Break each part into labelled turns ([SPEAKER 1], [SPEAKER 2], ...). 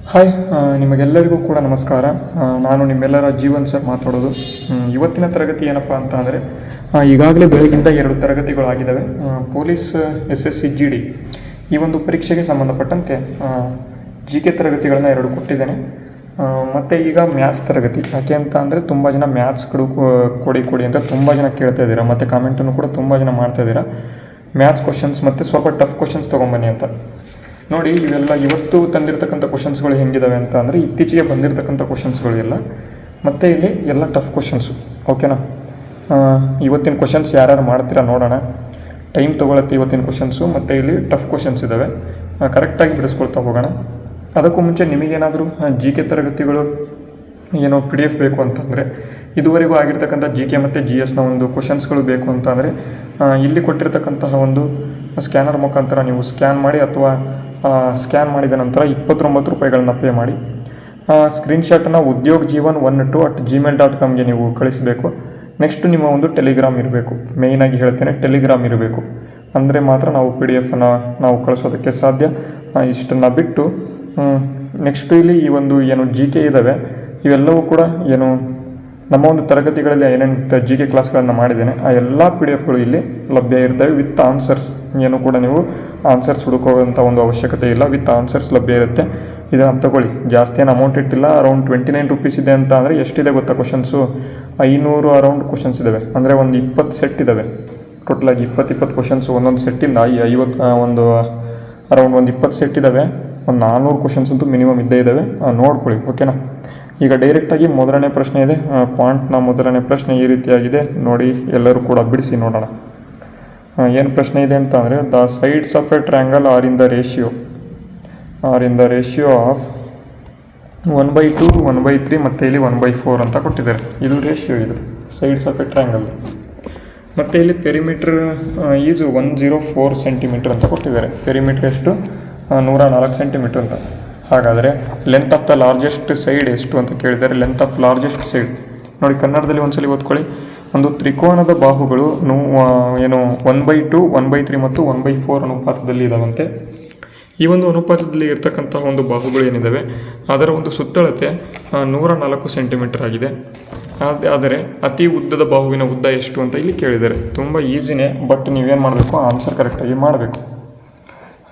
[SPEAKER 1] Hi ನಿಮಗೆಲ್ಲರಿಗೂ ಕೂಡ ನಮಸ್ಕಾರ. ನಾನು ನಿಮ್ಮೆಲ್ಲರ ಜೀವನ್ ಸರ್ ಮಾತಾಡೋದು. ಇವತ್ತಿನ ತರಗತಿ ಏನಪ್ಪ ಅಂತ ಅಂದರೆ ಈಗಾಗಲೇ ಬೆಳಗಿಂದ 2 ತರಗತಿಗಳಾಗಿದ್ದಾವೆ. ಪೊಲೀಸ್ SSC GD ಈ ಒಂದು ಪರೀಕ್ಷೆಗೆ ಸಂಬಂಧಪಟ್ಟಂತೆ GK ತರಗತಿಗಳನ್ನ 2 ಕೊಟ್ಟಿದ್ದೇನೆ. ಮತ್ತು ಈಗ ಮ್ಯಾಥ್ಸ್ ತರಗತಿ ಯಾಕೆ ಅಂತ ಅಂದರೆ ತುಂಬ ಜನ ಮ್ಯಾಥ್ಸ್ಗಳು ಕೊಡಿ ಅಂತ ತುಂಬ ಜನ ಕೇಳ್ತಾ ಇದ್ದೀರಾ, ಮತ್ತು ಕಾಮೆಂಟನ್ನು ಕೂಡ ತುಂಬ ಜನ ಮಾಡ್ತಾ ಇದ್ದೀರಾ. ಮ್ಯಾಥ್ಸ್ ಕ್ವಶನ್ಸ್ ಮತ್ತು ಸ್ವಲ್ಪ ಟಫ್ ಕ್ವಶನ್ಸ್ ತೊಗೊಂಬನ್ನಿ ಅಂತ. ನೋಡಿ, ಇವೆಲ್ಲ ಇವತ್ತು ತಂದಿರತಕ್ಕಂಥ ಕ್ವಶನ್ಸ್ಗಳು ಹೆಂಗಿದ್ದಾವೆ ಅಂತ ಅಂದರೆ ಇತ್ತೀಚೆಗೆ ಬಂದಿರತಕ್ಕಂಥ ಕ್ವಶನ್ಸ್ಗಳು ಎಲ್ಲ, ಮತ್ತು ಇಲ್ಲಿ ಎಲ್ಲ ಟಫ್ ಕ್ವಶನ್ಸು. ಓಕೆನಾ? ಇವತ್ತಿನ ಕ್ವಶನ್ಸ್ ಯಾರ್ಯಾರು ಮಾಡ್ತೀರಾ ನೋಡೋಣ. ಟೈಮ್ ತೊಗೊಳತ್ತೆ ಇವತ್ತಿನ ಕ್ವಶನ್ಸು, ಮತ್ತು ಇಲ್ಲಿ ಟಫ್ ಕ್ವಶನ್ಸ್ ಇದ್ದಾವೆ. ಕರೆಕ್ಟಾಗಿ ಬಿಡಿಸ್ಕೊಳ್ತಾ ಹೋಗೋಣ. ಅದಕ್ಕೂ ಮುಂಚೆ ನಿಮಗೇನಾದರೂ GK ತರಗತಿಗಳು ಏನೋ PDF ಬೇಕು ಅಂತಂದರೆ, ಇದುವರೆಗೂ ಆಗಿರ್ತಕ್ಕಂಥ GK ಮತ್ತು GSನ ಒಂದು ಕ್ವಶನ್ಸ್ಗಳು ಬೇಕು ಅಂತಂದರೆ ಇಲ್ಲಿ ಕೊಟ್ಟಿರ್ತಕ್ಕಂತಹ ಒಂದು ಸ್ಕ್ಯಾನರ್ ಮುಖಾಂತರ ನೀವು ಸ್ಕ್ಯಾನ್ ಮಾಡಿ, ಅಥವಾ ಸ್ಕ್ಯಾನ್ ಮಾಡಿದ ನಂತರ 29 ರೂಪಾಯಿಗಳನ್ನ ಪೇ ಮಾಡಿ ಸ್ಕ್ರೀನ್ಶಾಟನ್ನು udyogjeevan12@gmail.comಗೆ ನೀವು ಕಳಿಸಬೇಕು. ನೆಕ್ಸ್ಟ್ ನಿಮ್ಮ ಒಂದು ಟೆಲಿಗ್ರಾಮ್ ಇರಬೇಕು. ಮೇಯ್ನಾಗಿ ಹೇಳ್ತೇನೆ, ಟೆಲಿಗ್ರಾಮ್ ಇರಬೇಕು. ಅಂದರೆ ಮಾತ್ರ ನಾವು PDF-ನ ನಾವು ಕಳಿಸೋದಕ್ಕೆ ಸಾಧ್ಯ. ಇಷ್ಟನ್ನು ಬಿಟ್ಟು ನೆಕ್ಸ್ಟು ಇಲ್ಲಿ ಈ ಒಂದು ಏನು GK ಇದ್ದಾವೆ ಇವೆಲ್ಲವೂ ಕೂಡ ಏನು ನಮ್ಮ ಒಂದು ತರಗತಿಗಳಲ್ಲಿ ಏನೇನು GK ಕ್ಲಾಸ್ಗಳನ್ನು ಮಾಡಿದ್ದೇನೆ ಆ ಎಲ್ಲ PDF-ಗಳು ಇಲ್ಲಿ ಲಭ್ಯ ಇರ್ತವೆ ವಿತ್ ಆನ್ಸರ್ಸ್. ಏನು ಕೂಡ ನೀವು ಆನ್ಸರ್ಸ್ ಹುಡುಕೋವಂಥ ಒಂದು ಅವಶ್ಯಕತೆ ಇಲ್ಲ, ವಿತ್ ಆನ್ಸರ್ಸ್ ಲಭ್ಯ ಇರುತ್ತೆ. ಇದನ್ನು ತಗೊಳ್ಳಿ. ಜಾಸ್ತಿ ಏನು ಅಮೌಂಟ್ ಇಟ್ಟಿಲ್ಲ, ಅರೌಂಡ್ 29 ರೂಪೀಸ್ ಇದೆ ಅಂತ ಅಂದರೆ ಎಷ್ಟಿದೆ ಗೊತ್ತಾ ಕ್ವಶನ್ಸು? 500 ಅರೌಂಡ್ ಕ್ವಶನ್ಸ್ ಇದ್ದಾವೆ. ಅಂದರೆ ಒಂದು 20 ಸೆಟ್ ಇದ್ದಾವೆ. ಟೋಟಲಾಗಿ 20 ಕ್ವಶನ್ಸು ಒಂದೊಂದು ಸೆಟ್ಟಿಂದ 50 ಒಂದು ಅರೌಂಡ್ ಒಂದು 20 ಸೆಟ್ ಇದ್ದಾವೆ. ಒಂದು 400 ಕ್ವಶನ್ಸ್ ಅಂತೂ ಮಿನಿಮಮ್ ಇದ್ದೇ ಇದ್ದಾವೆ. ನೋಡ್ಕೊಳ್ಳಿ. ಓಕೆನಾ? ಈಗ ಡೈರೆಕ್ಟಾಗಿ ಮೊದಲನೇ ಪ್ರಶ್ನೆ ಇದೆ. ಕ್ವಾಂಟ್ನ ಮೊದಲನೇ ಪ್ರಶ್ನೆ ಈ ರೀತಿಯಾಗಿದೆ. ನೋಡಿ, ಎಲ್ಲರೂ ಕೂಡ ಬಿಡಿಸಿ ನೋಡೋಣ. ಏನು ಪ್ರಶ್ನೆ ಇದೆ ಅಂತ ಅಂದರೆ, the sides of a triangle are in the ratio of 1/2, 1/3 ಮತ್ತು ಇಲ್ಲಿ 1/4 ಅಂತ ಕೊಟ್ಟಿದ್ದಾರೆ. ಇದು ರೇಷಿಯೋ, ಇದು ಸೈಡ್ಸ್ ಆಫ್ ಎ ಟ್ರ್ಯಾಂಗಲ್. ಮತ್ತು ಇಲ್ಲಿ ಪೆರಿಮೀಟ್ರ್ ಈಸ್ 104 ಸೆಂಟಿಮೀಟ್ರ್ ಅಂತ ಕೊಟ್ಟಿದ್ದಾರೆ. ಪೆರಿಮೀಟ್ರ್ ಎಷ್ಟು? 104 ಸೆಂಟಿಮೀಟ್ರ್ ಅಂತ. ಹಾಗಾದರೆ length of the largest side ಎಷ್ಟು ಅಂತ ಕೇಳಿದ್ದಾರೆ. ಲೆಂತ್ ಆಫ್ ಲಾರ್ಜೆಸ್ಟ್ ಸೈಡ್ ನೋಡಿ, ಕನ್ನಡದಲ್ಲಿ ಒಂದ್ಸಲಿ ಓದ್ಕೊಳ್ಳಿ. ಒಂದು ತ್ರಿಕೋನದ ಬಾಹುಗಳು ಏನು 1/2, 1/3 ಮತ್ತು 1/4 ಅನುಪಾತದಲ್ಲಿ ಇದ್ದಾವಂತೆ. ಈ ಒಂದು ಅನುಪಾತದಲ್ಲಿ ಇರ್ತಕ್ಕಂತಹ ಒಂದು ಬಾಹುಗಳು ಏನಿದ್ದಾವೆ ಅದರ ಒಂದು ಸುತ್ತಳತೆ 104 ಸೆಂಟಿಮೀಟರ್ ಆಗಿದೆ. ಆದರೆ ಅತಿ ಉದ್ದದ ಬಾಹುವಿನ ಉದ್ದ ಎಷ್ಟು ಅಂತ ಇಲ್ಲಿ ಕೇಳಿದ್ದಾರೆ. ತುಂಬ ಈಸಿನೇ, ಬಟ್ ನೀವೇನು ಮಾಡಬೇಕು, ಆನ್ಸರ್ ಕರೆಕ್ಟಾಗಿ ಮಾಡಬೇಕು.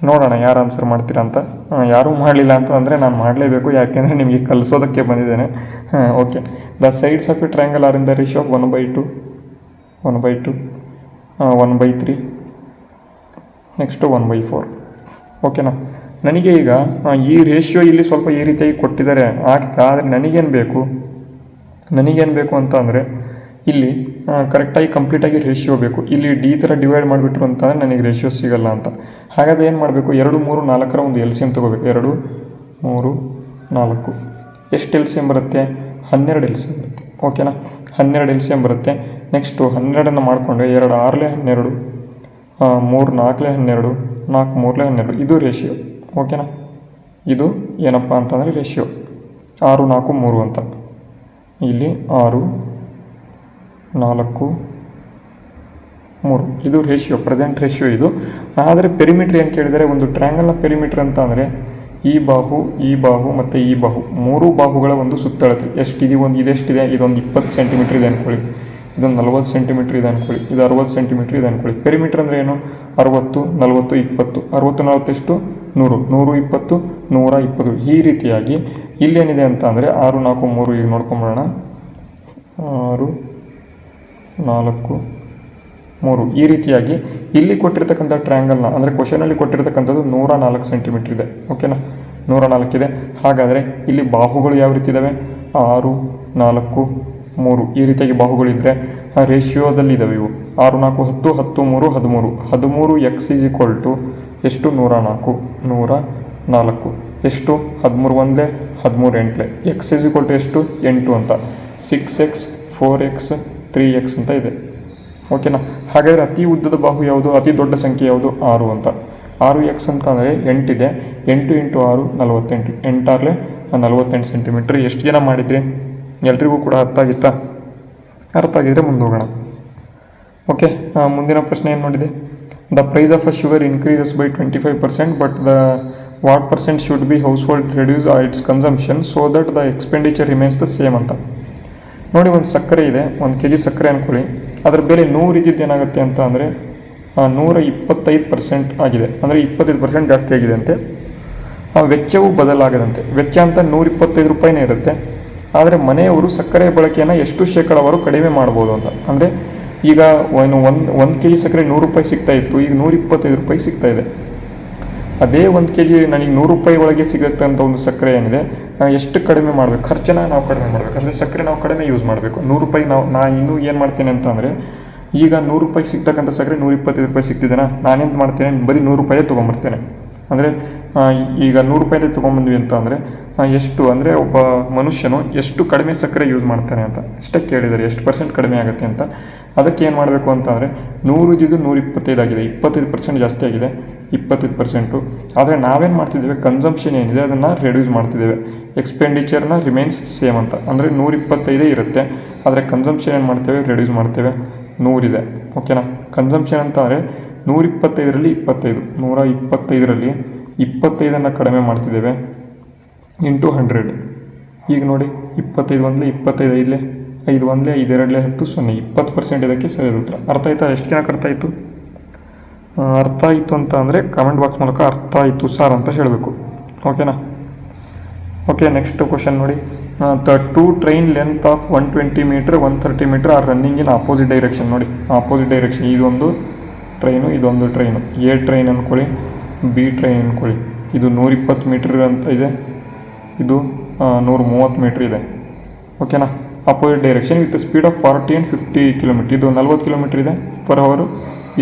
[SPEAKER 1] ನೋಡೋಣ ಯಾರು ಆನ್ಸರ್ ಮಾಡ್ತೀರಾ ಅಂತ. ಯಾರೂ ಮಾಡಲಿಲ್ಲ ಅಂತ ಅಂದರೆ ನಾನು ಮಾಡಲೇಬೇಕು, ಯಾಕೆಂದರೆ ನಿಮಗೆ ಕಲಿಸೋದಕ್ಕೆ ಬಂದಿದ್ದೇನೆ. Okay. The sides of a triangle are in the ratio of 1/2, 1/3, next 1/4. ಓಕೆನಾ? ನನಗೆ ಈಗ ಈ ರೇಷಿಯೋ ಇಲ್ಲಿ ಸ್ವಲ್ಪ ಈ ರೀತಿಯಾಗಿ ಕೊಟ್ಟಿದ್ದಾರೆ ಆಗ್ತಾ, ಆದರೆ ನನಗೇನು ಬೇಕು ಅಂತ ಅಂದರೆ ಇಲ್ಲಿ ಕರೆಕ್ಟಾಗಿ ಕಂಪ್ಲೀಟಾಗಿ ರೇಷಿಯೋ ಬೇಕು. ಇಲ್ಲಿ D ಥರ ಡಿವೈಡ್ ಮಾಡಿಬಿಟ್ರು ಅಂತಂದರೆ ನನಗೆ ರೇಷಿಯೋ ಸಿಗಲ್ಲ ಅಂತ. ಹಾಗಾದರೆ ಏನು ಮಾಡಬೇಕು? 2, 3, 4ರ ಒಂದು LCM ತೊಗೋಬೇಕು. 2, 3, 4 ಎಷ್ಟು LCM ಬರುತ್ತೆ? 12 LCM ಬರುತ್ತೆ. ಓಕೆನಾ? 12 LCM ಬರುತ್ತೆ. ನೆಕ್ಸ್ಟು 12 ಮಾಡಿಕೊಂಡು 2 6 12, 3 4 12, 4 3 12. ಇದು ರೇಷಿಯೋ. ಓಕೆನಾ? ಇದು ಏನಪ್ಪ ಅಂತಂದರೆ ರೇಷಿಯೋ 6 4 3 ಅಂತ. ಇಲ್ಲಿ 6 4 3 ಇದು ರೇಷಿಯೋ, ಪ್ರೆಸೆಂಟ್ ರೇಷಿಯೋ ಇದು. ಆದರೆ ಪೆರಿಮೀಟ್ರ್ ಏನು ಕೇಳಿದರೆ, ಒಂದು ಟ್ರ್ಯಾಂಗಲ್ನ ಪೆರಿಮೀಟ್ರ್ ಅಂತ ಅಂದರೆ ಈ ಬಾಹು ಮತ್ತು ಈ ಬಾಹು 3 ಬಾಹುಗಳ ಒಂದು ಸುತ್ತಳತೆ ಎಷ್ಟಿದೆ? ಇದೆಷ್ಟಿದೆ? ಇದೊಂದು 20 ಸೆಂಟಿಮೀಟ್ರ್ ಇದೆ ಅಂದ್ಕೊಳ್ಳಿ, ಇದೊಂದು 40 ಸೆಂಟಿಮೀಟ್ರ್ ಇದೆ ಅಂದ್ಕೊಳ್ಳಿ, ಇದು 60 ಸೆಂಟಿಮೀಟ್ರ್ ಇದೆ ಅಂದ್ಕೊಳ್ಳಿ. ಪೆರಿಮೀಟ್ರ್ ಅಂದರೆ ಏನು? 60 40 20, 60 40 ಎಷ್ಟು? 100, 120, 120. ಈ ರೀತಿಯಾಗಿ ಇಲ್ಲೇನಿದೆ ಅಂತ ಅಂದರೆ 6 4 3. ಈಗ ನೋಡ್ಕೊಂಬಿಡೋಣ. 6 4 3 ಈ ರೀತಿಯಾಗಿ ಇಲ್ಲಿ ಕೊಟ್ಟಿರ್ತಕ್ಕಂಥ ಟ್ರ್ಯಾಂಗಲ್ನ ಅಂದರೆ ಕ್ವಶನಲ್ಲಿ ಕೊಟ್ಟಿರ್ತಕ್ಕಂಥದ್ದು 104 ಸೆಂಟಿಮೀಟ್ರ್ ಇದೆ. ಓಕೆನಾ? 104 ಇದೆ. ಹಾಗಾದರೆ ಇಲ್ಲಿ ಬಾಹುಗಳು ಯಾವ ರೀತಿ ಇದ್ದಾವೆ? 6 4 3 ಈ ರೀತಿಯಾಗಿ ಬಾಹುಗಳಿದ್ದರೆ ಆ ರೇಷಿಯೋದಲ್ಲಿ ಇದ್ದಾವೆ ಇವು. 6 4 10, 10 3 13. 13 x ಎಷ್ಟು? 104 ಎಷ್ಟು? 13 1 13 8. x ಎಷ್ಟು? 8 ಅಂತ. 6x 4x 3x ಅಂತ ಇದೆ. ಓಕೆನಾ? ಹಾಗಾದರೆ ಅತಿ ಉದ್ದದ ಬಾಹು ಯಾವುದು? ಅತಿ ದೊಡ್ಡ ಸಂಖ್ಯೆ ಯಾವುದು? 6 ಅಂತ. 6x ಅಂತ ಅಂದರೆ 8 ಇದೆ. 8 × 6 48. 8 48 ಸೆಂಟಿಮೀಟ್ರ್. ಎಷ್ಟು ಜನ ಮಾಡಿದ್ರಿ? ಎಲ್ರಿಗೂ ಕೂಡ ಅರ್ಥ ಆಗಿತ್ತಾ? ಅರ್ಥ ಆಗಿದ್ರೆ ಮುಂದೆ ಹೋಗೋಣ. ಓಕೆ. ಮುಂದಿನ ಪ್ರಶ್ನೆ ಏನು ನೋಡಿದೆ? The price of a sugar increases by 25%, but the what percent should be household reduce its consumption so that the expenditure remains the same ಅಂತ. ನೋಡಿ, ಒಂದು ಸಕ್ಕರೆ ಇದೆ, 1 kg ಸಕ್ಕರೆ ಅಂದ್ಕೊಳ್ಳಿ, ಅದರ ಬೆಲೆ 100 ಇದ್ದಿದ್ದು ಏನಾಗುತ್ತೆ ಅಂತ ಅಂದರೆ 125% ಆಗಿದೆ, ಅಂದರೆ 25% ಜಾಸ್ತಿ ಆಗಿದೆ ಅಂತೆ. ಆ ವೆಚ್ಚವು ಬದಲಾಗದಂತೆ, ವೆಚ್ಚ ಅಂತ 125 ರೂಪಾಯಿನೇ ಇರುತ್ತೆ, ಆದರೆ ಮನೆಯವರು ಸಕ್ಕರೆ ಬಳಕೆಯನ್ನು ಎಷ್ಟು ಶೇಕಡಾವಾರು ಕಡಿಮೆ ಮಾಡ್ಬೋದು ಅಂತ. ಅಂದರೆ ಈಗ ಒಂದು kg ಸಕ್ಕರೆ 100 ರೂಪಾಯಿ ಸಿಗ್ತಾಯಿತ್ತು, ಈಗ 125 ರೂಪಾಯಿ ಸಿಗ್ತಾಯಿದೆ. ಅದೇ 1 kg ನನಗೆ 100 ರೂಪಾಯಿ ಒಳಗೆ ಸಿಗುತ್ತೆ ಅಂತ ಒಂದು ಸಕ್ಕರೆ ಏನಿದೆ, ಎಷ್ಟು ಕಡಿಮೆ ಮಾಡಬೇಕು, ಖರ್ಚನ್ನು ನಾವು ಕಡಿಮೆ ಮಾಡಬೇಕು, ಅಂದರೆ ಸಕ್ಕರೆ ನಾವು ಕಡಿಮೆ ಯೂಸ್ ಮಾಡಬೇಕು. 100 ರೂಪಾಯಿ ನಾನು ಇನ್ನೂ ಏನು ಮಾಡ್ತೇನೆ ಅಂತ ಅಂದರೆ, ಈಗ 100 ರೂಪಾಯಿ ಸಿಗ್ತಕ್ಕಂಥ ಸಕ್ಕರೆ 125 ರೂಪಾಯಿ ಸಿಗ್ತಿದ್ದೇನೆ, ನಾನೇನು ಮಾಡ್ತೇನೆ, ಬರೀ 100 ರೂಪಾಯೇ ತೊಗೊಂಬರ್ತೇನೆ. ಅಂದರೆ ಈಗ 100 ರೂಪಾಯಿದೇ ತೊಗೊಂಬಂದ್ವಿ ಅಂತ ಅಂದರೆ ಎಷ್ಟು ಅಂದರೆ ಒಬ್ಬ ಮನುಷ್ಯನು ಎಷ್ಟು ಕಡಿಮೆ ಸಕ್ಕರೆ ಯೂಸ್ ಮಾಡ್ತಾನೆ ಅಂತ ಇಷ್ಟೇ ಕೇಳಿದ್ದಾರೆ, ಎಷ್ಟು % ಕಡಿಮೆ ಆಗುತ್ತೆ ಅಂತ. ಅದಕ್ಕೆ ಏನು ಮಾಡಬೇಕು ಅಂತ ಅಂದರೆ 100 ಇದ್ದಿದ್ದು 125 ಆಗಿದೆ, 25% ಜಾಸ್ತಿ ಆಗಿದೆ, 25%. ಆದರೆ ನಾವೇನು ಮಾಡ್ತಿದ್ದೇವೆ, ಕನ್ಸಂಪ್ಷನ್ ಏನಿದೆ ಅದನ್ನು ರೆಡ್ಯೂಸ್ ಮಾಡ್ತಿದ್ದೇವೆ, ಎಕ್ಸ್ಪೆಂಡಿಚರ್ನ ರಿಮೈನ್ಸ್ ಸೇಮ್ ಅಂತ. ಅಂದರೆ 125 ಇರುತ್ತೆ, ಆದರೆ ಕನ್ಸಂಪ್ಷನ್ ಏನು ಮಾಡ್ತೇವೆ, ರೆಡ್ಯೂಸ್ ಮಾಡ್ತೇವೆ, 100 ಇದೆ. ಓಕೆನಾ. ಕನ್ಸಂಪ್ಷನ್ ಅಂತ ಅಂದರೆ 125ರಲ್ಲಿ 25, 125ರಲ್ಲಿ 25 ಕಡಿಮೆ ಮಾಡ್ತಿದ್ದೇವೆ ಇಂಟು 100. ಈಗ ನೋಡಿ, 25 ಒಂದಲೇ 25, 5ಲೇ 5 ಒಂದಲೇ 5 2ಲೇ 10 0, 20% ಇದಕ್ಕೆ ಸರಿಯಾದ ಉತ್ತರ. ಅರ್ಥ ಆಯ್ತಾ? ಎಷ್ಟು ಜನಕ್ಕೆ ಅರ್ಥ ಆಯಿತು? ಅರ್ಥ ಆಯಿತು ಅಂತ ಅಂದರೆ ಕಾಮೆಂಟ್ ಬಾಕ್ಸ್ ಮೂಲಕ ಅರ್ಥ ಆಯಿತು ಸರ್ ಅಂತ ಹೇಳಬೇಕು. ಓಕೆನಾ. ಓಕೆ, ನೆಕ್ಸ್ಟ್ ಕ್ವಶನ್ ನೋಡಿ. The 2 train length of 120 meter 130 meter are running in opposite direction. ನೋಡಿ, ಆಪೋಸಿಟ್ ಡೈರೆಕ್ಷನ್, ಇದೊಂದು ಟ್ರೈನು, ಇದೊಂದು ಟ್ರೈನು, ಎ ಟ್ರೈನ್ ಅಂದ್ಕೊಳ್ಳಿ, ಬಿ ಟ್ರೈನ್ ಅಂದ್ಕೊಳ್ಳಿ. ಇದು 120 ಮೀಟ್ರ್ ಅಂತ ಇದೆ, ಇದು 130 ಮೀಟ್ರ್ ಇದೆ. ಓಕೆನಾ. Opposite direction with speed of 40 and 50 kilometre. ಇದು 40 ಕಿಲೋಮೀಟ್ರ್ ಇದೆ ಪರ್ ಅವರು,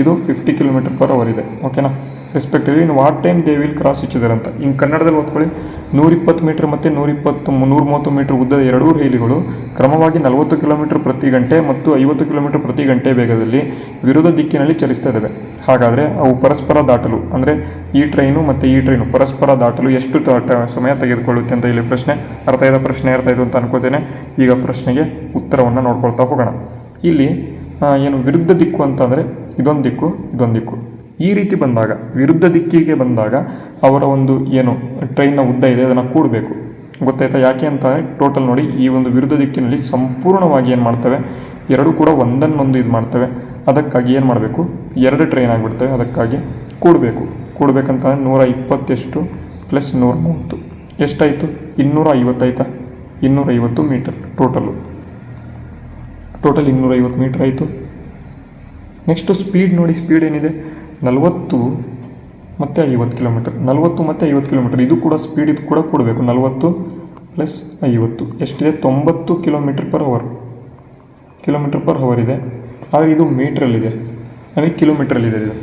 [SPEAKER 1] ಇದು 50 km/h ಇದೆ. ಓಕೆನಾ. Respectively in what time they will cross each other ಅಂತ. ಹಿಂಗೆ ಕನ್ನಡದಲ್ಲಿ ಓದ್ಕೊಳ್ಳಿ. 120 ಮೀಟ್ರ್ ಮತ್ತು 130 ಮೀಟ್ರ್ ಉದ್ದದ ಎರಡೂ ರೈಲುಗಳು ಕ್ರಮವಾಗಿ 40 ಕಿಲೋಮೀಟರ್ ಪ್ರತಿ ಗಂಟೆ ಮತ್ತು 50 ಕಿಲೋಮೀಟರ್ ಪ್ರತಿ ಗಂಟೆ ವೇಗದಲ್ಲಿ ವಿರುದ್ಧ ದಿಕ್ಕಿನಲ್ಲಿ ಚಲಿಸ್ತಾ ಇದ್ದಾವೆ. ಹಾಗಾದರೆ ಅವು ಪರಸ್ಪರ ದಾಟಲು, ಅಂದರೆ ಈ ಟ್ರೈನು ಮತ್ತು ಈ ಟ್ರೈನು ಪರಸ್ಪರ ದಾಟಲು ಎಷ್ಟು ಸಮಯ ತೆಗೆದುಕೊಳ್ಳುತ್ತೆ ಅಂತ ಇಲ್ಲಿ ಪ್ರಶ್ನೆ. ಅರ್ಥ ಆಯಿತು ಅಂತ ಅನ್ಕೋತೇನೆ. ಈಗ ಪ್ರಶ್ನೆಗೆ ಉತ್ತರವನ್ನು ನೋಡ್ಕೊಳ್ತಾ ಹೋಗೋಣ. ಇಲ್ಲಿ ಏನು ವಿರುದ್ಧ ದಿಕ್ಕು ಅಂತಂದರೆ ಇದೊಂದು ದಿಕ್ಕು, ಇದೊಂದು ದಿಕ್ಕು. ಈ ರೀತಿ ಬಂದಾಗ, ವಿರುದ್ಧ ದಿಕ್ಕಿಗೆ ಬಂದಾಗ ಅವರ ಒಂದು ಏನು ಟ್ರೈನ್ನ ಉದ್ದ ಇದೆ ಅದನ್ನು ಕೂಡಬೇಕು. ಗೊತ್ತಾಯ್ತಾ? ಯಾಕೆ ಅಂತಂದರೆ ಟೋಟಲ್ ನೋಡಿ, ಈ ಒಂದು ವಿರುದ್ಧ ದಿಕ್ಕಿನಲ್ಲಿ ಸಂಪೂರ್ಣವಾಗಿ ಏನು ಮಾಡ್ತವೆ, ಎರಡೂ ಕೂಡ ಒಂದನ್ನೊಂದು ಇದು ಮಾಡ್ತವೆ. ಅದಕ್ಕಾಗಿ ಏನು ಮಾಡಬೇಕು, 2 ಟ್ರೈನ್ ಆಗಿಬಿಡ್ತವೆ. ಅದಕ್ಕಾಗಿ ಕೂಡಬೇಕಂತಂದರೆ 120 ಎಷ್ಟು ಪ್ಲಸ್ 130 ಎಷ್ಟಾಯಿತು, 250 ಆಯಿತಾ? 250 ಮೀಟರ್ ಟೋಟಲ್ 250 ಮೀಟ್ರ್ ಆಯಿತು. ನೆಕ್ಸ್ಟು ಸ್ಪೀಡ್ ನೋಡಿ, ಸ್ಪೀಡ್ ಏನಿದೆ 40 ಮತ್ತು 50 ಕಿಲೋಮೀಟರ್, 40 ಮತ್ತು 50 ಕಿಲೋಮೀಟರ್. ಇದು ಕೂಡ ಸ್ಪೀಡ್, ಇದು ಕೂಡ ಕೊಡಬೇಕು. 40 ಪ್ಲಸ್ 50 ಎಷ್ಟಿದೆ, 90 km/h ಇದೆ. ಆದರೆ ಇದು ಮೀಟ್ರಲ್ಲಿದೆ, ನಮಗೆ ಕಿಲೋಮೀಟ್ರಲ್ಲಿದೆ. ಇದು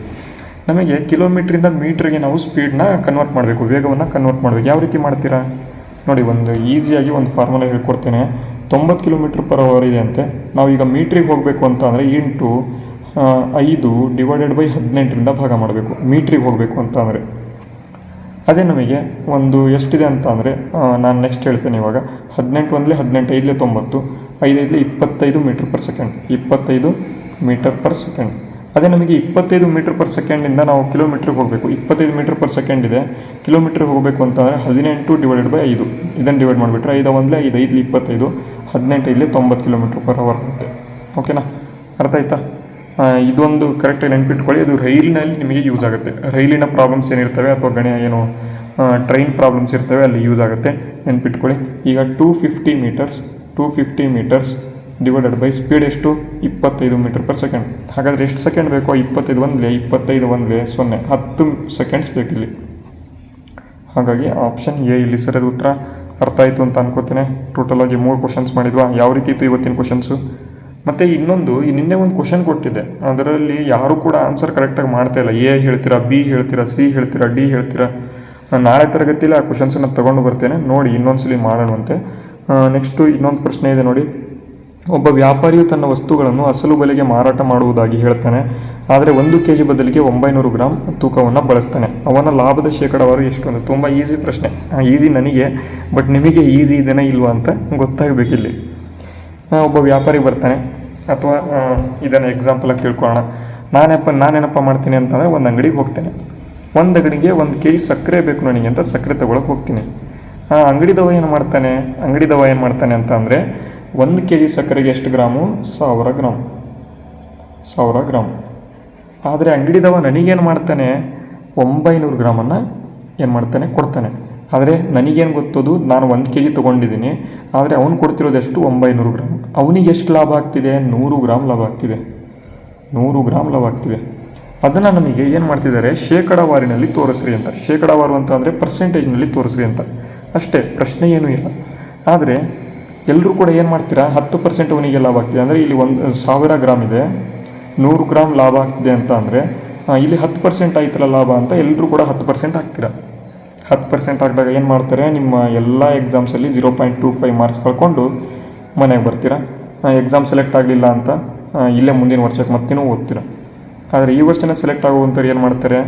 [SPEAKER 1] ನಮಗೆ ಕಿಲೋಮೀಟ್ರಿಂದ ಮೀಟ್ರಿಗೆ ನಾವು ಸ್ಪೀಡನ್ನ ಕನ್ವರ್ಟ್ ಮಾಡಬೇಕು, ವೇಗವನ್ನು ಕನ್ವರ್ಟ್ ಮಾಡಬೇಕು. ಯಾವ ರೀತಿ ಮಾಡ್ತೀರಾ ನೋಡಿ, ಒಂದು ಈಸಿಯಾಗಿ ಒಂದು ಫಾರ್ಮುಲಾ ಹೇಳ್ಕೊಡ್ತೇನೆ. 90 km/h ಇದೆ ಅಂತೆ. ನಾವು ಈಗ ಮೀಟ್ರಿಗೆ ಹೋಗಬೇಕು ಅಂತ ಅಂದರೆ ಇಂಟು 5 / 18ರಿಂದ ಭಾಗ ಮಾಡಬೇಕು, ಮೀಟ್ರಿಗೆ ಹೋಗಬೇಕು ಅಂತ ಅಂದರೆ. ಅದೇ ನಮಗೆ ಒಂದು ಎಷ್ಟಿದೆ ಅಂತ ಅಂದರೆ ನಾನು ನೆಕ್ಸ್ಟ್ ಹೇಳ್ತೇನೆ. ಇವಾಗ 18 ಒಂದಲೇ 18, 5ಲೇ 90, 5 5ಲೇ 25 ಮೀಟರ್/ಸೆಕೆಂಡ್, 25 ಮೀಟರ್/ಸೆಕೆಂಡ್. ಅದೇ ನಮಗೆ 25 ಮೀಟರ್/ಸೆಕೆಂಡಿಂದ ನಾವು ಕಿಲೋಮೀಟ್ರಿಗೆ ಹೋಗಬೇಕು. 25 ಮೀಟರ್/ಸೆಕೆಂಡ್ ಇದೆ, ಕಿಲೋಮೀಟ್ರಿಗೆ ಹೋಗಬೇಕು ಅಂತಂದರೆ 18 / 5, ಇದನ್ನು ಡಿವೈಡ್ ಮಾಡಿಬಿಟ್ರೆ 5 ಒಂದಲೇ 5, 5ಲೇ 25, 18 5ಲೇ 90 km/h ಆಗುತ್ತೆ. ಓಕೆನಾ. ಅರ್ಥ ಆಯ್ತಾ? ಇದೊಂದು ಕರೆಕ್ಟಾಗಿ ನೆನ್ಪಿಟ್ಕೊಳ್ಳಿ. ಇದು ರೈಲಿನಲ್ಲಿ ನಿಮಗೆ ಯೂಸ್ ಆಗುತ್ತೆ. ರೈಲಿನ ಪ್ರಾಬ್ಲಮ್ಸ್ ಏನಿರ್ತವೆ ಅಥವಾ ಟ್ರೈನ್ ಪ್ರಾಬ್ಲಮ್ಸ್ ಇರ್ತವೆ, ಅಲ್ಲಿ ಯೂಸ್ ಆಗುತ್ತೆ, ನೆನ್ಪಿಟ್ಕೊಳ್ಳಿ. ಈಗ 250 ಮೀಟರ್ಸ್ ಡಿವೈಡೆಡ್ ಬೈ ಸ್ಪೀಡ್ ಎಷ್ಟು, 25 ಮೀಟರ್/ಸೆಕೆಂಡ್. ಹಾಗಾದರೆ ಎಷ್ಟು ಸೆಕೆಂಡ್ ಬೇಕೋ, 25 ಒಂದಲೇ 0, 10 ಸೆಕೆಂಡ್ಸ್ ಬೇಕಿಲ್ಲಿ. ಹಾಗಾಗಿ ಆಪ್ಷನ್ ಎ ಇಲ್ಲಿ ಸರಿಯಾದ ಉತ್ತರ. ಅರ್ಥ ಆಯಿತು ಅಂತ ಅನ್ಕೋತೇನೆ. ಟೋಟಲಾಗಿ 3 ಕ್ವಶನ್ಸ್ ಮಾಡಿದ್ವಾ. ಯಾವ ರೀತಿ ಇತ್ತು ಇವತ್ತಿನ ಕ್ವಶನ್ಸು? ಮತ್ತು ಇನ್ನೊಂದು, ನಿನ್ನೆ ಒಂದು ಕ್ವಶನ್ ಕೊಟ್ಟಿದ್ದೆ, ಅದರಲ್ಲಿ ಯಾರೂ ಕೂಡ ಆನ್ಸರ್ ಕರೆಕ್ಟಾಗಿ ಮಾಡ್ತಾಯಿಲ್ಲ. ಎ ಹೇಳ್ತೀರಾ, ಬಿ ಹೇಳ್ತೀರಾ, ಸಿ ಹೇಳ್ತೀರಾ, ಡಿ ಹೇಳ್ತೀರಾ. ನಾಳೆ ತರಗತಿಯಲ್ಲಿ ಆ ಕ್ವಶನ್ಸನ್ನು ತೊಗೊಂಡು ಬರ್ತೇನೆ, ನೋಡಿ ಇನ್ನೊಂದ್ಸಲಿ ಮಾಡೋಣಂತೆ. ನೆಕ್ಸ್ಟು ಇನ್ನೊಂದು ಪ್ರಶ್ನೆ ಇದೆ ನೋಡಿ. ಒಬ್ಬ ವ್ಯಾಪಾರಿಯು ತನ್ನ ವಸ್ತುಗಳನ್ನು ಅಸಲು ಬೆಲೆಗೆ ಮಾರಾಟ ಮಾಡುವುದಾಗಿ ಹೇಳ್ತಾನೆ, ಆದರೆ 1 kg ಬದಲಿಗೆ 900 ಗ್ರಾಮ್ ತೂಕವನ್ನು ಬಳಸ್ತಾನೆ. ಅವನ ಲಾಭದ ಶೇಕಡಾವಾರು ಎಷ್ಟು ಅಂತ. ತುಂಬ ಈಸಿ ಪ್ರಶ್ನೆ. ಈಸಿ ನನಗೆ, ಬಟ್ ನಿಮಗೆ ಈಸಿ ಇದೆಯಾ ಇಲ್ವಾ ಅಂತ ಗೊತ್ತಾಗಬೇಕಿಲ್ಲಿ. ಒಬ್ಬ ವ್ಯಾಪಾರಿ ಬರ್ತಾನೆ, ಅಥವಾ ಇದನ್ನು ಎಕ್ಸಾಂಪಲಾಗಿ ತಿಳ್ಕೊಳ್ಳೋಣ. ನಾನೇನಪ್ಪ ಮಾಡ್ತೀನಿ ಅಂತಂದರೆ ಒಂದು ಅಂಗಡಿಗೆ ಹೋಗ್ತೇನೆ. ಒಂದು ಅಂಗಡಿಗೆ 1 kg ಸಕ್ಕರೆ ಬೇಕು ನನಗೆ ಅಂತ ಸಕ್ಕರೆ ತೊಗೊಳಕ್ಕೆ ಹೋಗ್ತೀನಿ. ಅಂಗಡಿದವ ಏನು ಮಾಡ್ತಾನೆ ಅಂತ ಅಂದರೆ 1 kg ಸಕ್ಕರೆಗೆ ಎಷ್ಟು ಗ್ರಾಮು? 1000 ಗ್ರಾಮ್. ಆದರೆ ಅಂಗಡಿದವ ನನಗೇನು ಮಾಡ್ತಾನೆ? 900 ಗ್ರಾಮನ್ನು ಏನು ಮಾಡ್ತಾನೆ? ಕೊಡ್ತಾನೆ. ಆದರೆ ನನಗೇನು ಗೊತ್ತದು, ನಾನು 1 kg ತೊಗೊಂಡಿದ್ದೀನಿ, ಆದರೆ ಅವನು ಕೊಡ್ತಿರೋದು ಎಷ್ಟು? 900 ಗ್ರಾಮ್. ಅವನಿಗೆ ಎಷ್ಟು ಲಾಭ ಆಗ್ತಿದೆ? 100 ಗ್ರಾಮ್ ಲಾಭ ಆಗ್ತಿದೆ. 100 ಗ್ರಾಮ್ ಲಾಭ ಆಗ್ತಿದೆ. ಅದನ್ನು ನಮಗೆ ಏನು ಮಾಡ್ತಿದ್ದಾರೆ? ಶೇಕಡಾವಾರಿನಲ್ಲಿ ತೋರಿಸ್ರಿ ಅಂತ. ಶೇಕಡಾವಾರು ಅಂತ ಅಂದರೆ ಪರ್ಸೆಂಟೇಜ್ನಲ್ಲಿ ತೋರಿಸ್ರಿ ಅಂತ ಅಷ್ಟೇ, ಪ್ರಶ್ನೆ ಏನೂ ಇಲ್ಲ. ಆದರೆ ಎಲ್ಲರೂ ಕೂಡ ಏನು ಮಾಡ್ತೀರಾ? 10% ಅವನಿಗೆ ಲಾಭ ಆಗ್ತಿದೆ ಅಂದರೆ ಇಲ್ಲಿ 1000 ಗ್ರಾಮ್ ಇದೆ, 100 ಗ್ರಾಮ್ ಲಾಭ ಆಗ್ತಿದೆ ಅಂತ ಅಂದರೆ ಇಲ್ಲಿ 10% ಆಯ್ತಲ್ಲ ಲಾಭ ಅಂತ ಎಲ್ಲರೂ ಕೂಡ 10% ಹಾಕ್ತೀರಾ. 10% ಹಾಕಿದಾಗ ಏನು ಮಾಡ್ತಾರೆ? ನಿಮ್ಮ ಎಲ್ಲ ಎಕ್ಸಾಮ್ಸಲ್ಲಿ 0.25 ಮಾರ್ಕ್ಸ್ ಕಳ್ಕೊಂಡು ಮನೆಗೆ ಬರ್ತೀರಾ. ಎಕ್ಸಾಮ್ ಸೆಲೆಕ್ಟ್ ಆಗಲಿಲ್ಲ ಅಂತ ಇಲ್ಲೇ ಮುಂದಿನ ವರ್ಷಕ್ಕೆ ಮತ್ತೇನೂ ಓದ್ತೀರಾ. ಆದರೆ ಈ ವರ್ಷನೇ ಸೆಲೆಕ್ಟ್ ಆಗುವಂಥವ್ರು ಏನು ಮಾಡ್ತಾರೆ?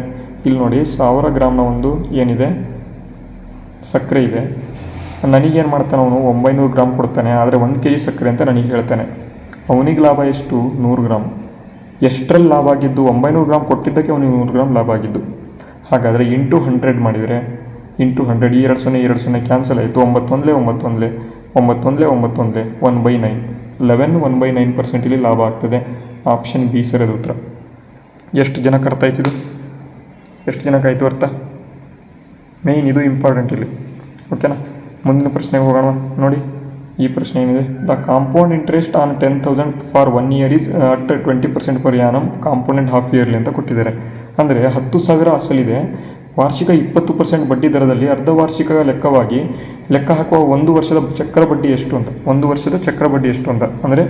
[SPEAKER 1] ಇಲ್ಲಿ ನೋಡಿ, 1000 ಗ್ರಾಮ್ನ ಒಂದು ಏನಿದೆ ಸಕ್ಕರೆ ಇದೆ, ನನಗೇನು ಮಾಡ್ತಾನೆ ಅವನು? 900 ಗ್ರಾಮ್ ಕೊಡ್ತಾನೆ, ಆದರೆ 1 kg ಸಕ್ಕರೆ ಅಂತ ನನಗೆ ಹೇಳ್ತಾನೆ. ಅವನಿಗೆ ಲಾಭ ಎಷ್ಟು? 100 ಗ್ರಾಮ್. ಎಷ್ಟರಲ್ಲಿ ಲಾಭ ಆಗಿದ್ದು? 900 ಗ್ರಾಮ್ ಕೊಟ್ಟಿದ್ದಕ್ಕೆ ಅವನಿಗೆ 100 ಗ್ರಾಮ್ ಲಾಭ ಆಗಿದ್ದು. ಹಾಗಾದರೆ ಇಂಟು 100 ಮಾಡಿದರೆ, ಇಂಟು 100, ಈ 2 ಕ್ಯಾನ್ಸಲ್ ಆಯಿತು. 9 1/9 11/9% ಇಲ್ಲಿ ಲಾಭ ಆಗ್ತದೆ. ಆಪ್ಷನ್ ಬಿ ಸರಿಯಾದ ಉತ್ತರ. ಎಷ್ಟು ಜನಕ್ಕೆ ಅರ್ಥ ಆಯ್ತಿದು? ಎಷ್ಟು ಜನಕ್ಕೆ ಆಯಿತು ಅರ್ಥ? ಮೇಯ್ನ್ ಇದು ಇಂಪಾರ್ಟೆಂಟ್ ಇಲ್ಲಿ, ಓಕೆನಾ? ಮುಂದಿನ ಪ್ರಶ್ನೆಗೆ ಹೋಗೋಣ. ನೋಡಿ, ಈ ಪ್ರಶ್ನೆ ಏನಿದೆ? The compound interest on 10,000 for 1 year is at 20% per Yanam compounded half yearly ಅಂತ ಕೊಟ್ಟಿದ್ದಾರೆ. ಅಂದರೆ 10,000 ಅಸಲಿದೆ, ವಾರ್ಷಿಕ 20% ಬಡ್ಡಿ ದರದಲ್ಲಿ ಅರ್ಧ ವಾರ್ಷಿಕ ಲೆಕ್ಕವಾಗಿ ಲೆಕ್ಕ ಹಾಕುವ 1 ವರ್ಷದ ಚಕ್ರ ಬಡ್ಡಿ ಎಷ್ಟು ಅಂತ. 1 ವರ್ಷದ ಚಕ್ರ ಬಡ್ಡಿ ಎಷ್ಟು ಅಂತ ಅಂದರೆ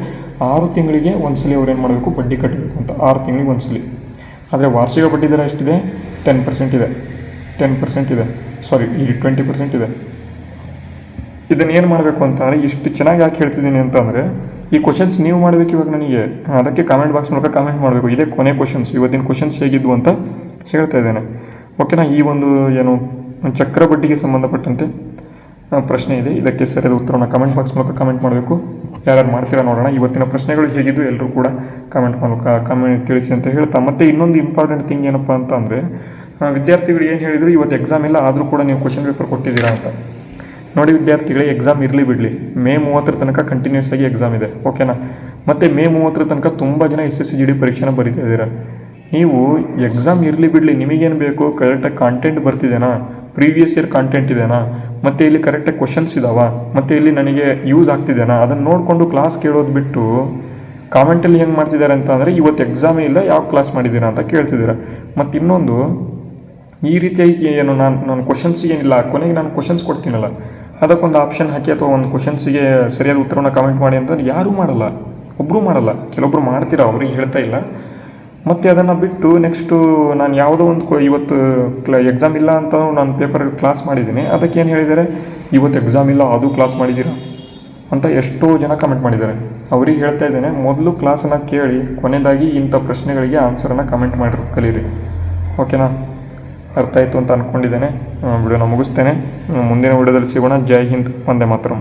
[SPEAKER 1] 6 ತಿಂಗಳಿಗೆ ಒಂದ್ಸಲಿ ಅವ್ರು ಏನು ಮಾಡಬೇಕು? ಬಡ್ಡಿ ಕಟ್ಟಬೇಕು ಅಂತ. 6 ತಿಂಗಳಿಗೆ ಒಂದ್ಸಲಿ. ಆದರೆ ವಾರ್ಷಿಕ ಬಡ್ಡಿ ದರ ಎಷ್ಟಿದೆ? 10% ಇದೆ. 10% ಇದೆ, ಸಾರಿ, ಈ 20% ಇದೆ. ಇದನ್ನು ಏನು ಮಾಡಬೇಕು ಅಂತಂದರೆ, ಇಷ್ಟು ಚೆನ್ನಾಗಿ ಯಾಕೆ ಹೇಳ್ತಿದ್ದೀನಿ ಅಂತಂದರೆ, ಈ ಕ್ವಶನ್ಸ್ ನೀವು ಮಾಡಬೇಕು ಇವಾಗ ನನಗೆ. ಅದಕ್ಕೆ ಕಾಮೆಂಟ್ ಬಾಕ್ಸ್ ಮೂಲಕ ಕಾಮೆಂಟ್ ಮಾಡಬೇಕು. ಇದೇ ಕೊನೆ ಕ್ವಶನ್ಸ್, ಇವತ್ತಿನ ಕ್ವಶನ್ಸ್ ಹೇಗಿದ್ವು ಅಂತ ಹೇಳ್ತಾ ಇದ್ದೇನೆ, ಓಕೆನಾ? ಈ ಒಂದು ಏನು ಚಕ್ರ ಬಡ್ಡಿಗೆ ಸಂಬಂಧಪಟ್ಟಂತೆ ಪ್ರಶ್ನೆ ಇದೆ, ಇದಕ್ಕೆ ಸರಿಯಾದ ಉತ್ತರವನ್ನು ಕಾಮೆಂಟ್ ಬಾಕ್ಸ್ ಮೂಲಕ ಕಾಮೆಂಟ್ ಮಾಡಬೇಕು. ಯಾರು ಮಾಡ್ತೀರಾ ನೋಡೋಣ. ಇವತ್ತಿನ ಪ್ರಶ್ನೆಗಳು ಹೇಗಿದ್ದು ಎಲ್ಲರೂ ಕೂಡ ಕಾಮೆಂಟ್ ಮೂಲಕ ಕಾಮೆಂಟ್ ತಿಳಿಸಿ ಅಂತ ಹೇಳ್ತಾ, ಮತ್ತು ಇನ್ನೊಂದು ಇಂಪಾರ್ಟೆಂಟ್ ಥಿಂಗ್ ಏನಪ್ಪ ಅಂತ ಅಂದರೆ, ವಿದ್ಯಾರ್ಥಿಗಳು ಏನು ಹೇಳಿದರು, ಇವತ್ತು ಎಕ್ಸಾಮ್ ಇಲ್ಲ ಆದರೂ ಕೂಡ ನೀವು ಕ್ವಶನ್ ಪೇಪರ್ ಕೊಟ್ಟಿದ್ದೀರಾ ಅಂತ. ನೋಡಿ ವಿದ್ಯಾರ್ಥಿಗಳೇ, ಎಕ್ಸಾಮ್ ಇರಲಿ ಬಿಡಲಿ, ಮೇ 30 ತನಕ ಕಂಟಿನ್ಯೂಸ್ ಆಗಿ ಎಕ್ಸಾಮ್ ಇದೆ, ಓಕೆನಾ? ಮತ್ತು ಮೇ 30 ತನಕ ತುಂಬ ಜನ SSC GD ಪರೀಕ್ಷೆನ ಬರೀತಾ ಇದ್ದೀರಾ. ನೀವು ಎಕ್ಸಾಮ್ ಇರಲಿ ಬಿಡಲಿ, ನಿಮಗೇನು ಬೇಕು? ಕರೆಕ್ಟಾಗಿ ಕಾಂಟೆಂಟ್ ಬರ್ತಿದೆನಾ? ಪ್ರೀವಿಯಸ್ ಇಯರ್ ಕಾಂಟೆಂಟ್ ಇದೆನಾ? ಮತ್ತು ಇಲ್ಲಿ ಕರೆಕ್ಟಾಗಿ ಕ್ವಶನ್ಸ್ ಇದ್ದಾವ? ಮತ್ತು ಇಲ್ಲಿ ನನಗೆ ಯೂಸ್ ಆಗ್ತಿದೆನಾ? ಅದನ್ನು ನೋಡಿಕೊಂಡು ಕ್ಲಾಸ್ ಕೇಳೋದು ಬಿಟ್ಟು ಕಾಮೆಂಟಲ್ಲಿ ಏನು ಮಾಡ್ತಿದ್ದಾರೆ ಅಂತ ಅಂದರೆ, ಇವತ್ತು ಎಕ್ಸಾಮೇ ಇಲ್ಲ, ಯಾವ ಕ್ಲಾಸ್ ಮಾಡಿದ್ದೀರಾ ಅಂತ ಕೇಳ್ತಿದ್ದೀರಾ. ಮತ್ತು ಇನ್ನೊಂದು, ಈ ರೀತಿಯಾಗಿ ಏನು ನಾನು ಕ್ವಶನ್ಸಿಗೆ ಏನಿಲ್ಲ, ಕೊನೆಗೆ ನಾನು ಕ್ವಶನ್ಸ್ ಕೊಡ್ತೀನಲ್ಲ, ಅದಕ್ಕೊಂದು ಆಪ್ಷನ್ ಹಾಕಿ ಅಥವಾ ಒಂದು ಕ್ವಶನ್ಸಿಗೆ ಸರಿಯಾದ ಉತ್ತರವನ್ನು ಕಾಮೆಂಟ್ ಮಾಡಿ ಅಂತ ಯಾರೂ ಮಾಡಲ್ಲ, ಒಬ್ಬರು ಮಾಡಲ್ಲ. ಕೆಲವೊಬ್ಬರು ಮಾಡ್ತೀರಾ, ಅವ್ರಿಗೆ ಹೇಳ್ತಾ ಇಲ್ಲ. ಮತ್ತು ಅದನ್ನು ಬಿಟ್ಟು ನೆಕ್ಸ್ಟು ನಾನು ಯಾವುದೋ ಒಂದು ಇವತ್ತು ಎಕ್ಸಾಮ್ ಇಲ್ಲ ಅಂತ ನಾನು ಪೇಪರ್ ಕ್ಲಾಸ್ ಮಾಡಿದ್ದೀನಿ, ಅದಕ್ಕೆ ಏನು ಹೇಳಿದ್ದಾರೆ? ಇವತ್ತು ಎಕ್ಸಾಮ್ ಇಲ್ಲ ಆದರೂ ಕ್ಲಾಸ್ ಮಾಡಿದ್ದೀರಾ ಅಂತ ಎಷ್ಟೋ ಜನ ಕಮೆಂಟ್ ಮಾಡಿದ್ದಾರೆ. ಅವ್ರಿಗೆ ಹೇಳ್ತಾ ಇದ್ದೇನೆ, ಮೊದಲು ಕ್ಲಾಸನ್ನು ಕೇಳಿ ಕೊನೆಯದಾಗಿ ಇಂಥ ಪ್ರಶ್ನೆಗಳಿಗೆ ಆನ್ಸರನ್ನು ಕಮೆಂಟ್ ಮಾಡಿ ಕಲೀರಿ, ಓಕೆನಾ? ಅರ್ಥ ಆಯಿತು ಅಂತ ಅಂದ್ಕೊಂಡಿದ್ದೇನೆ. ವಿಡಿಯೋನ ಮುಗಿಸ್ತೇನೆ. ಮುಂದಿನ ವಿಡಿಯೋದಲ್ಲಿ ಸಿಗೋಣ. ಜೈ ಹಿಂದ್, ವಂದೇ ಮಾತರಂ.